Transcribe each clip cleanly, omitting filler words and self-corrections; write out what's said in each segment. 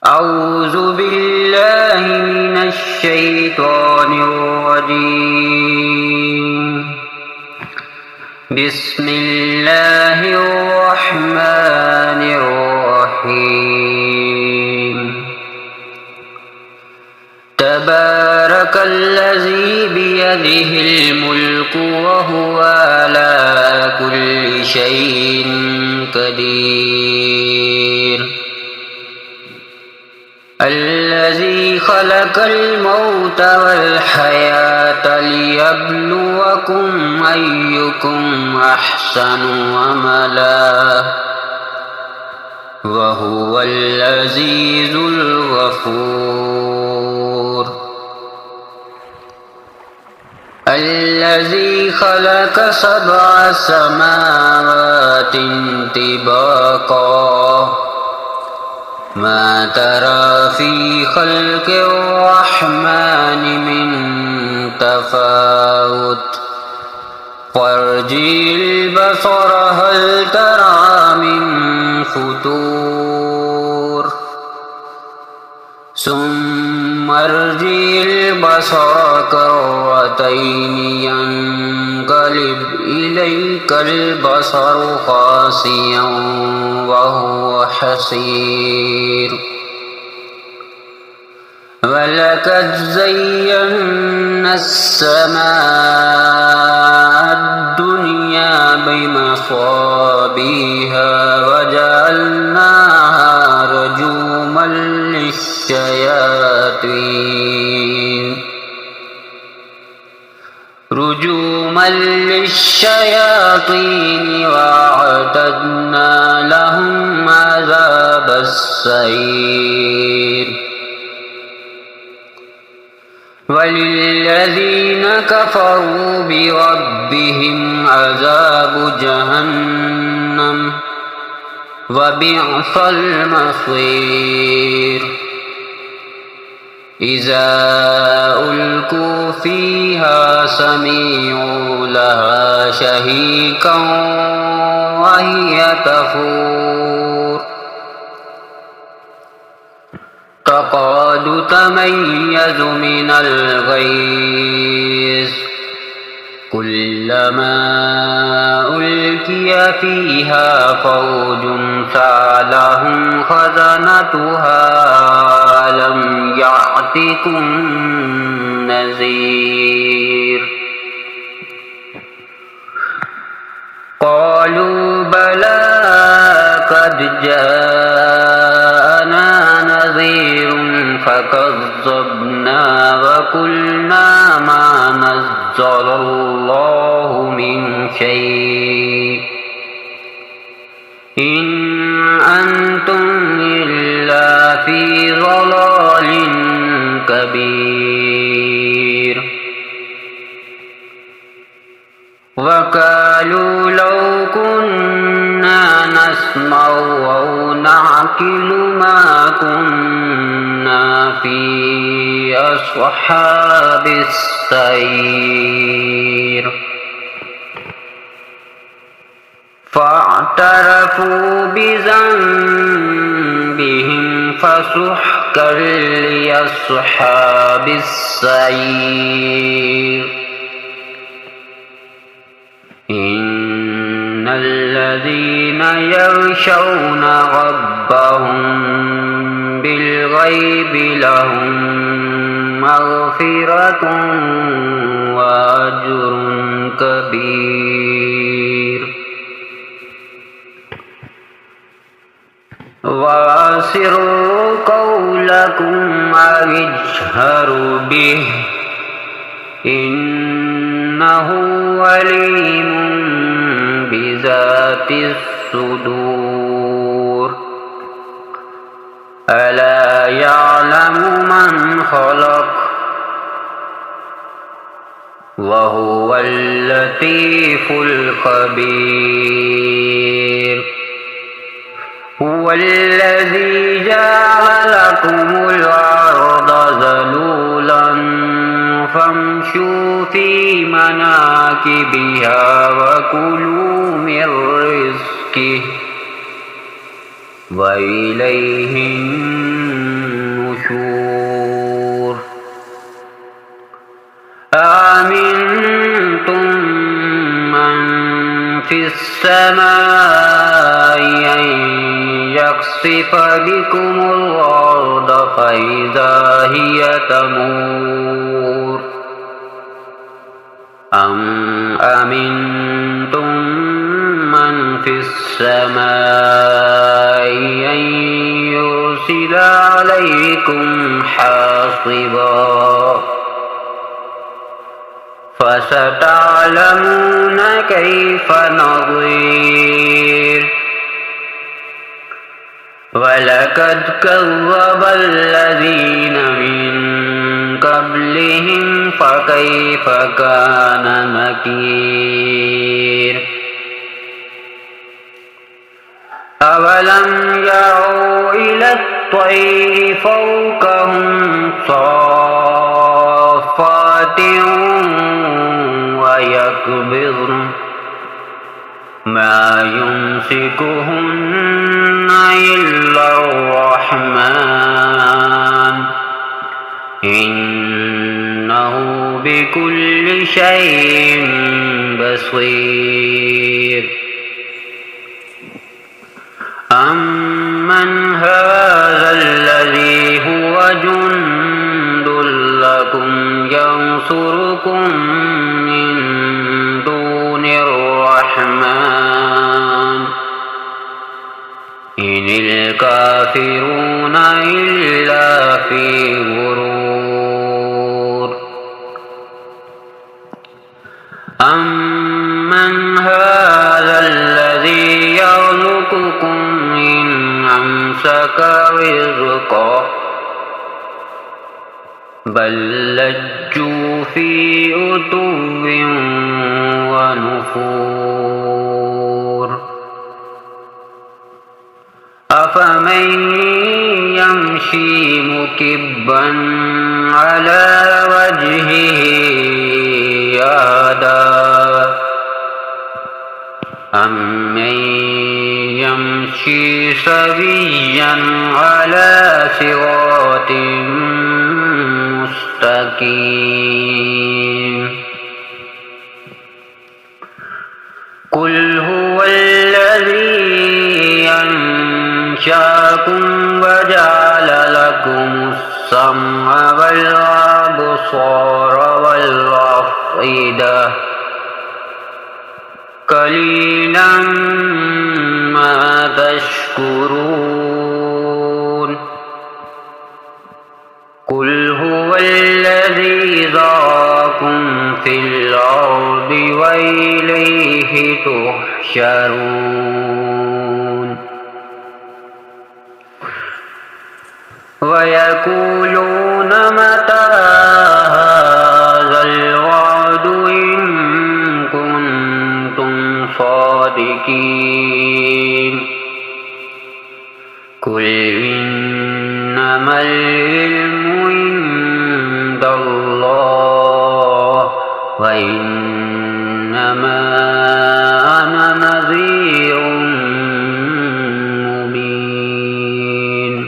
أعوذ بالله من الشيطان الرجيم. بسم الله الرحمن الرحيم. تبارك الذي بيده الملك وهو على كل شيء قدير. الذي خلق الموت والحياة ليبلوكم أيكم أحسن عملا وهو العزيز الغفور. الذي خلق 7 سماوات طباقا ما ترى في خلق الرحمن من تفاوت فارجع البصر هل ترى من فطور ثم ارجع البصر كرتين ينقلب إليك البصر خاسئا وهو حسير. ولقد زينا السماء الدنيا بمصابيح وجعلناها رجوما للشياطين وأعتدنا لهم عذاب السعير. وللذين كفروا بربهم عذاب جهنم وبئس المصير. إذا ألقوا فيها سمعوا لها شهيقا وهي تفور تكاد تميز من الغيظ كلما ألقي فيها فوج سألهم خزنتها ألم يأتكم نذير. قالوا بلى قد جاءنا نذير فكذبنا وقلنا ما نزل الله من شيء إن أنتم إلا في ضلال كبير. وقالوا لو كنا نسمع أو نعقل ما كنا في أصحاب السعير. فاعترفوا بذنبهم فسحقا لأصحاب السعير. إن الذين يخشون ربهم بالغيب لهم مغفرة وأجر كبير. وأسروا قولكم أو اجهروا به إنه عليم بذات الصدور. ألا يعلم من خلق وهو اللطيف الخبير. هو الذي جعل لكم الأرض ذلولا فامشوا في مناكبها وكلوا من رزقه وإليه يخسف بكم الأرض فإذا هي تمور أم أمنتم من في السماء أن يرسل عليكم حاصبا فستعلمون كيف نظير ولقد كذب الذين من قبلهم فكيف كان نكير أولم يروا إلى الطير فوقهم صافات ويقبضن ما يمسكهن إلا الرحمن إنه بكل شيء بصير أمن هذا الذي هو جند لكم ينصركم من دون الرحمن إن الكافرون إلا في غرور أمن هذا الذي يرزقكم إن أمسك رزقه بل لجوا في عتو ونفور أفمن يمشي مكبا على وجهه أهدى أمن يمشي سويا على صراط مستقيم قل هو الذي أنشأكم وجعل لكم السمع والأبصار والأفئدة قليلا ما تشكرون قل هو الذي ذراكم في الأرض وإليه تحشرون ويقولون متى هذا الوعد إن كنتم صادقين قل إنما العلم عند الله وإنما أنا نذير مبين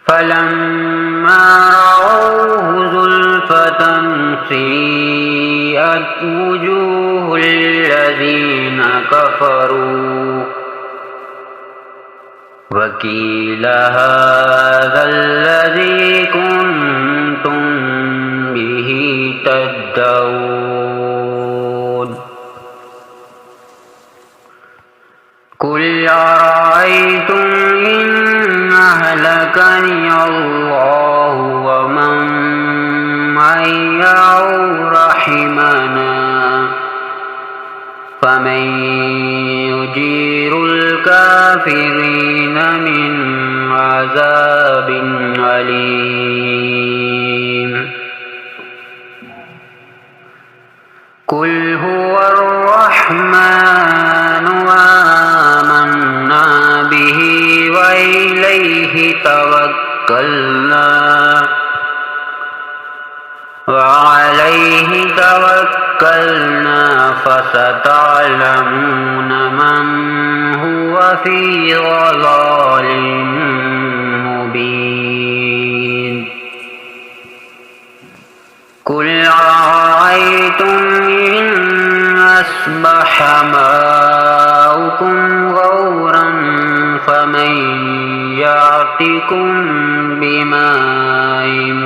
فلما رأوه زلفة سيئت وجوه الذين كفروا وقيل هذا الذي كنتم به تدعون قل أرأيتم إن أهلكني الله ومن معي أو رحمنا فمن يجير الكافرين من عذاب أليم قل هو الرحمن آمنا به وإليه توكلنا وعليه توكلنا فستعلمون من هو في ضلال مبين قل أرأيتم إن أصبح ماؤكم غورا ربكم بماء